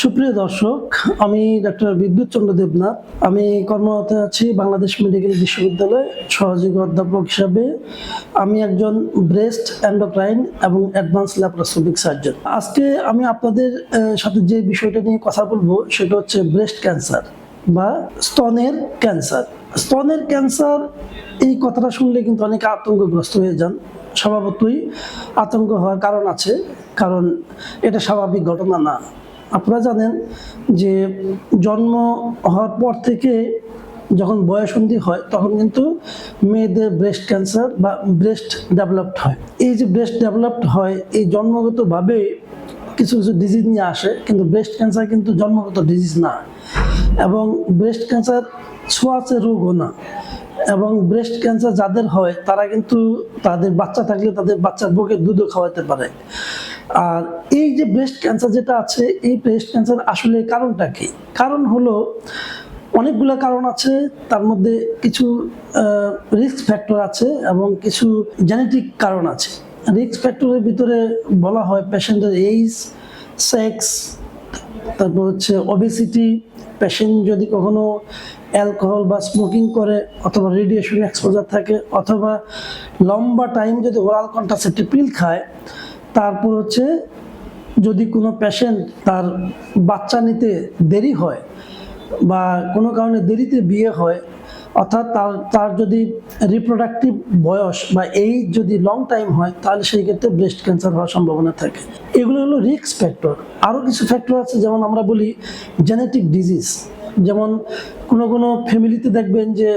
সুপ্রিয় দর্শক, আমি ডক্টর বিদ্যুৎ চন্দ্র দেবনাথ। আমি কর্মরত আছি বাংলাদেশ মেডিকেল বিশ্ববিদ্যালয়ে সহযোগী অধ্যাপক হিসাবে। আমি একজন ব্রেস্ট এন্ডোক্রাইন এবং অ্যাডভান্স ল্যাপারোস্কোপিক সার্জন। আজকে আমি আপনাদের সাথে যে বিষয়টা নিয়ে কথা বলবো সেটা হচ্ছে ব্রেস্ট ক্যান্সার বা স্তনের ক্যান্সার। স্তনের ক্যান্সার এই কথাটা শুনলে কিন্তু অনেকে আতঙ্কগ্রস্ত হয়ে যান। স্বভাবতই আতঙ্ক হওয়ার কারণ আছে, কারণ এটা স্বাভাবিক ঘটনা না। আপনারা জানেন যে জন্ম হওয়ার পর থেকে যখন বয়ঃসন্ধি হয় তখন কিন্তু মেয়েদের ব্রেস্ট ক্যান্সার বা ব্রেস্ট ডেভেলপড হয়। এই যে ব্রেস্ট ডেভেলপড হয়, এই জন্মগতভাবে কিছু কিছু ডিজিজ নিয়ে আসে, কিন্তু ব্রেস্ট ক্যান্সার কিন্তু জন্মগত ডিজিজ না, এবং ব্রেস্ট ক্যান্সার ছোঁয়াচে রোগও না। এবং ব্রেস্ট ক্যান্সার যাদের হয় তারা কিন্তু তাদের বাচ্চা থাকলে তাদের বাচ্চার বুকে দুধও খাওয়াতে পারে। আর এই যে ব্রেস্ট ক্যান্সার যেটা আছে, এই ব্রেস্ট ক্যান্সার আসলে কারণটা কি? কারণ হলো অনেকগুলো কারণ আছে, তার মধ্যে কিছু রিস্ক ফ্যাক্টর আছে এবং কিছু জেনেটিক কারণ আছে। রিস্ক ফ্যাক্টরের ভিতরে বলা হয় পেশেন্টের এইজ, সেক্স, তারপর হচ্ছে ওবেসিটি, পেশেন্ট যদি কখনো অ্যালকোহল বা স্মোকিং করে, অথবা রেডিয়েশন এক্সপোজার থাকে, অথবা লম্বা টাইম যদি ওরাল কন্ট্রাসেপটিভ পিল খায়। তারপর হচ্ছে যদি কোনো পেশেন্ট তার বাচ্চা নিতে দেরি হয় বা কোনো কারণে দেরিতে বিয়ে হয়, অর্থাৎ তার যদি রিপ্রোডাক্টিভ বয়স বা এইজ যদি লং টাইম হয়, তাহলে সেই ক্ষেত্রে ব্রেস্ট ক্যান্সার হওয়ার সম্ভাবনা থাকে। এগুলো হলো রিস্ক ফ্যাক্টর। আরও কিছু ফ্যাক্টর আছে, যেমন আমরা বলি জেনেটিক ডিজিজ। যেমন কোনো ফ্যামিলিতে দেখবেন যে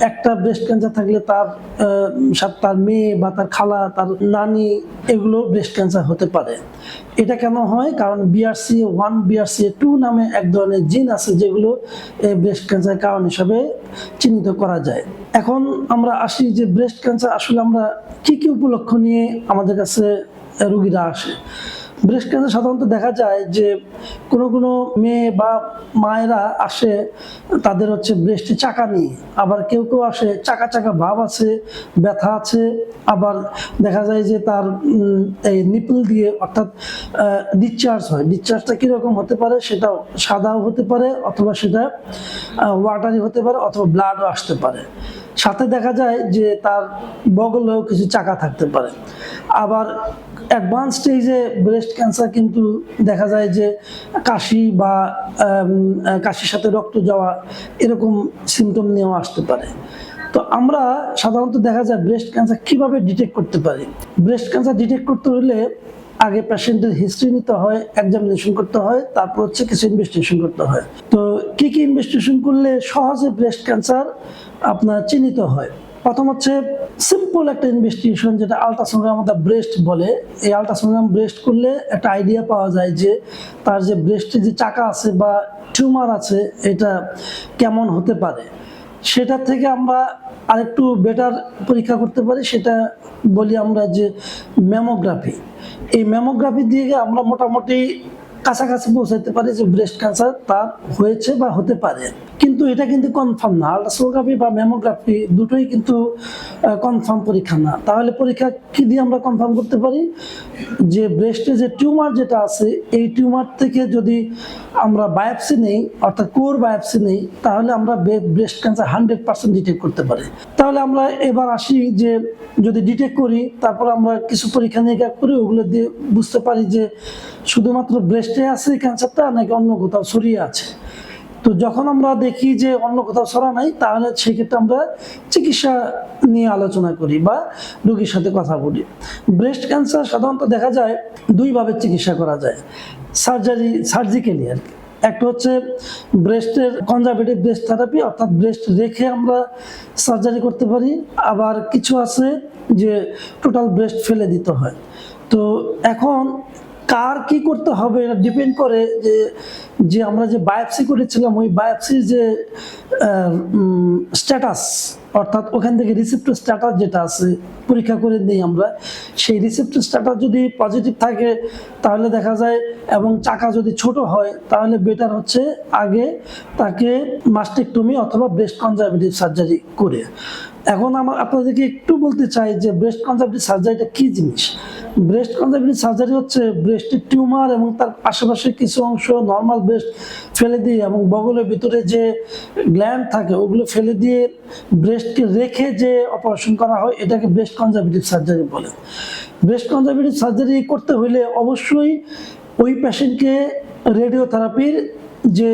একটা ব্রেস্ট ক্যান্সার থাকলে তার মেয়ে বা তার খালা, তার নানি, এগুলো ব্রেস্ট ক্যান্সার হতে পারে। এটা কেন হয়? কারণ BRCA1 BRCA2 নামে এক ধরনের জিন আছে যেগুলো ব্রেস্ট ক্যান্সার কারণ হিসাবে চিহ্নিত করা যায়। এখন আমরা আসি যে ব্রেস্ট ক্যান্সার আসলে আমরা কি কি উপলক্ষ নিয়ে আমাদের কাছে রোগীরা আসে। ব্রেস্ট ক্যান্সার সাধারণত দেখা যায় যে কোনো মেয়ে বা মায়েরা আসে, তাদের হচ্ছে ব্রেস্টে চাকা নিয়ে, আবার কেউ আসে চাকা চাকা ভাব আছে, ব্যথা আছে, আবার দেখা যায় যে তার এই নিপল দিয়ে অর্থাৎ ডিসচার্জ হয়। ডিসচার্জটা কীরকম হতে পারে? সেটাও সাদাও হতে পারে, অথবা সেটা ওয়াটারি হতে পারে, অথবা ব্লাডও আসতে পারে। সাথে দেখা যায় যে তার বগলেও কিছু চাকা থাকতে পারে। আবার অ্যাডভান্স স্টেজে ব্রেস্ট ক্যান্সার কিন্তু দেখা যায় যে কাশি বা কাশির সাথে রক্ত যাওয়া, এরকম সিমটম নিয়েও আসতে পারে। তো আমরা সাধারণত দেখা যায় ব্রেস্ট ক্যান্সার কিভাবে ডিটেক্ট করতে পারি। ব্রেস্ট ক্যান্সার ডিটেক্ট করতে হলে আগে পেশেন্টের হিস্ট্রি নিতে হয়, এক্সামিনেশন করতে হয়, তারপর হচ্ছে কিছু ইনভেস্টিগেশন করতে হয়। তো কি কি ইনভেস্টিগেশন করলে সহজে ব্রেস্ট ক্যান্সার আপনার চিহ্নিত হয়? প্রথম হচ্ছে সিম্পল একটা ইনভেস্টিগেশন, যেটা আল্ট্রাসোনোগ্রাম অফ দ্য ব্রেস্ট বলে। এই আল্ট্রাসোনোগ্রাম ব্রেস্ট করলে একটা আইডিয়া পাওয়া যায় যে তার যে ব্রেস্টে যে চাকা আছে বা টিউমার আছে, এটা কেমন হতে পারে। সেটা থেকে আমরা আরেকটু বেটার পরীক্ষা করতে পারি, সেটা বলি আমরা যে ম্যামোগ্রাফি। এই ম্যামোগ্রাফি দিয়ে আমরা মোটামুটি কাছাকাছি পৌঁছাতে পারি যে ব্রেস্ট ক্যান্সার তার হয়েছে বা হতে পারে। কিন্তু এটা কিন্তু কনফার্ম না। আল্ট্রাসোনোগ্রাফি বা ম্যামোগ্রাফি দুটোই কিন্তু কনফার্ম পরীক্ষা না। তাহলে পরীক্ষা কি দিয়ে আমরা কনফার্ম করতে পারি? যে ব্রেস্টে যে টিউমার যেটা আছে, এই টিউমার থেকে যদি আমরা বায়োপসি নেই, অর্থাৎ কোর বায়োপসি নেই, তাহলে আমরা ব্রেস্ট ক্যান্সার 100% ডিটেক্ট করতে পারি। তাহলে আমরা এবার আসি যে যদি ডিটেক্ট করি, তারপর আমরা কিছু পরীক্ষা নিরীক্ষা করি, ওগুলো দিয়ে বুঝতে পারি যে শুধুমাত্র ব্রেস্টে আছে ক্যান্সারটা নাকি অন্য কোথাও ছড়িয়ে আছে। তো যখন আমরা দেখি যে অন্য কোথাও ছড়া নাই, তাহলে সেক্ষেত্রে আমরা চিকিৎসা নিয়ে আলোচনা করি বা রোগীর সাথে কথা বলি। ব্রেস্ট ক্যান্সার সাধারণত দেখা যায় দুইভাবে চিকিৎসা করা যায়, সার্জিক্যালি আর কি। একটা হচ্ছে ব্রেস্টের কনজারভেটিভ ব্রেস্ট থেরাপি, অর্থাৎ ব্রেস্ট রেখে আমরা সার্জারি করতে পারি। আবার কিছু আছে যে টোটাল ব্রেস্ট ফেলে দিতে হয়। তো এখন কার কি করতে হবে এটা ডিপেন্ড করে যে আমরা যে বায়োপসি করেছিলাম, ওই বায়োপসির যে স্ট্যাটাস, অর্থাৎ ওখান থেকে রিসিপ্টর স্ট্যাটাস যেটা আছে পরীক্ষা করে নিই আমরা। সেই রিসিপ্টর স্ট্যাটাস যদি পজিটিভ থাকে তাহলে দেখা যায়, এবং চাকা যদি ছোট হয় তাহলে বেটার হচ্ছে আগে তাকে মাস্টেক্টমি অথবা ব্রেস্ট কনজারভেটিভ সার্জারি করে। এখন আপনাদেরকে একটু বলতে চাই যে ব্রেস্ট কনজারভেটিভ সার্জারিটা কি জিনিস। ব্রেস্ট কনজারভেটিভ সার্জারি হচ্ছে ব্রেস্টের টিউমার এবং তার আশেপাশে কিছু অংশ নর্মাল ব্রেস্ট ফেলে দিয়ে এবং বগলের ভিতরে যে গ্ল্যান্ড থাকে ওগুলো ফেলে দিয়ে ব্রেস্টকে রেখে যে অপারেশন করা হয় এটাকে ব্রেস্ট কনজারভেটিভ সার্জারি বলে। ব্রেস্ট কনজারভেটিভ সার্জারি করতে হলে অবশ্যই ওই পেশেন্টকে রেডিওথেরাপির যে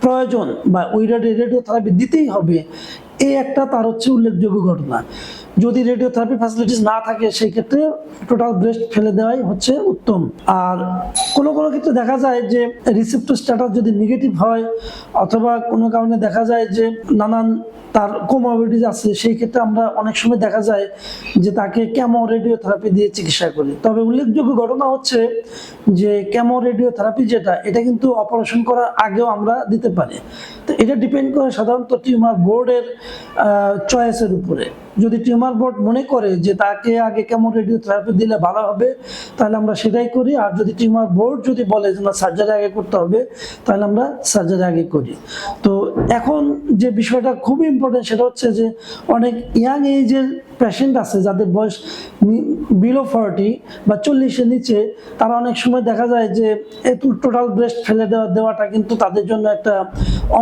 প্রয়োজন বা ওই রেডিওথেরাপি দিতেই হবে, এই একটা তার হচ্ছে উল্লেখযোগ্য ঘটনা। যদি রেডিওথেরাপি ফ্যাসিলিটিস না থাকে সেই ক্ষেত্রে টোটাল ব্রেস্ট ফেলে দেওয়াই হচ্ছে উত্তম। আর কোনো কোনো ক্ষেত্রে দেখা যায় যে রিসেপ্টর স্ট্যাটাস যদি নেগেটিভ হয় অথবা কোনো কারণে দেখা যায় যে নানান তার কোমরবিডিজ আছে, সেই ক্ষেত্রে আমরা অনেক সময় দেখা যায় যে তাকে কেমো রেডিওথেরাপি দিয়ে চিকিৎসা করি। তবে উল্লেখযোগ্য ঘটনা হচ্ছে যে কেমো রেডিওথেরাপি যেটা, এটা কিন্তু অপারেশন করার আগেও আমরা দিতে পারি। তো এটা ডিপেন্ড করে সাধারণত টিউমার বোর্ডের চয়েসের উপরে। যদি টিউমার বোর্ড মনে করে যে তাকে আগে কেমন রেডিওথেরাপি দিলে ভালো হবে তাহলে আমরা সেটাই করি, আর যদি টিউমার বোর্ড যদি বলে যে না সার্জারি আগে করতে হবে তাহলে আমরা সার্জারি আগে করি। তো এখন যে বিষয়টা খুবই ইম্পর্টেন্ট সেটা হচ্ছে যে অনেক ইয়াং এজের পেশেন্ট আছে যাদের বয়স বিলো 40 বা 40-এর নিচে, তারা অনেক সময় দেখা যায় যে টোটাল ব্রেস্ট ফেলে দেওয়াটা কিন্তু তাদের জন্য একটা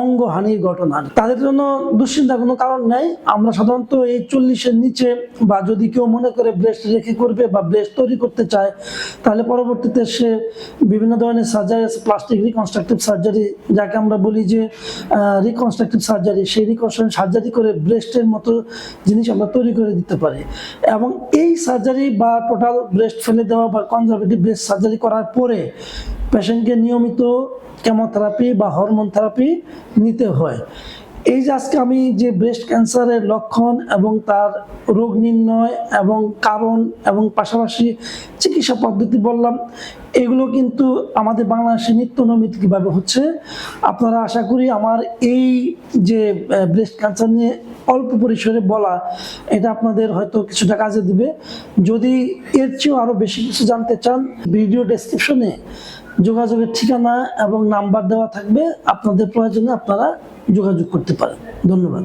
অঙ্গহানির ঘটনা। তাদের জন্য দুশ্চিন্তার কোনো কারণ নেই। আমরা সাধারণত এই 40-এর নিচে বা যদি কেউ মনে করে ব্রেস্ট রেখে করবে বা ব্রেস্ট তৈরি করতে চায় তাহলে পরবর্তীতে সে বিভিন্ন ধরনের সার্জারি আছে, প্লাস্টিক রিকনস্ট্রাকটিভ সার্জারি যাকে আমরা বলি যে রিকনস্ট্রাকটিভ সার্জারি, সেই রিকনস্ট্রাকটিভ সার্জারি করে ব্রেস্টের মতো জিনিস আমরা তৈরি করে দিতে পারি। এবং এই সার্জারি বা টোটাল ব্রেস্ট ফেলে দেওয়া বা কনজারভেটিভ ব্রেস্ট সার্জারি করার পরে পেশেন্টকে নিয়মিত কেমোথেরাপি বা হরমোন থেরাপি নিতে হয়। এই যে আজকে আমি যে ব্রেস্ট ক্যান্সারের লক্ষণ এবং তার রোগ নির্ণয় এবং কারণ এবং পাশাপাশি চিকিৎসা পদ্ধতি বললাম, এগুলো কিন্তু আমাদের বাংলাদেশে নিত্য নৈমিত্তিকভাবে হচ্ছে। আপনারা আশা করি আমার এই যে ব্রেস্ট ক্যান্সার নিয়ে অল্প পরিসরে বলা এটা আপনাদের হয়তো কিছুটা কাজে দিবে। যদি এর চেয়েও আরও বেশি কিছু জানতে চান ভিডিও ডেসক্রিপশনে যোগাযোগের ঠিকানা এবং নাম্বার দেওয়া থাকবে, আপনাদের প্রয়োজনে আপনারা যোগাযোগ করতে পারেন। ধন্যবাদ।